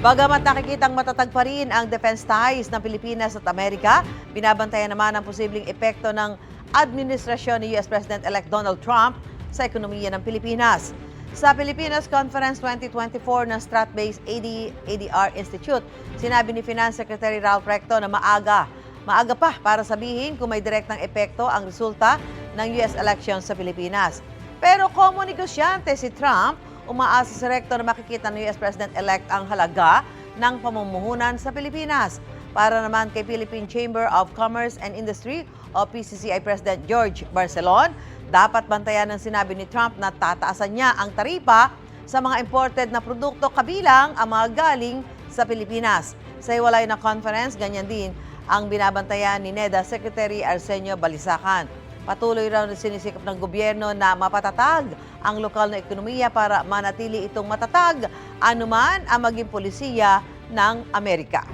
Bagamat nakikitang matatag pa rin ang defense ties ng Pilipinas at Amerika, binabantayan naman ang posibleng epekto ng administrasyon ni US President-elect Donald Trump sa ekonomiya ng Pilipinas. Sa Pilipinas Conference 2024 ng Strat-based ADR Institute, sinabi ni Finance Secretary Ralph Recto na maaga pa para sabihin kung may direktang epekto ang resulta ng US election sa Pilipinas. Pero como negosyante si Trump, umaasa si Recto na makikita ng US President-elect ang halaga ng pamumuhunan sa Pilipinas. Para naman kay Philippine Chamber of Commerce and Industry o PCCI President George Barcelon, dapat bantayan ng sinabi ni Trump na tataasan niya ang taripa sa mga imported na produkto kabilang ang mga galing sa Pilipinas. Sa hiwalay na conference, ganyan din ang binabantayan ni NEDA Secretary Arsenio Balisacan. Patuloy raw na sinisikap ng gobyerno na mapatatag ang lokal na ekonomiya para manatili itong matatag anuman ang maging polisiya ng Amerika.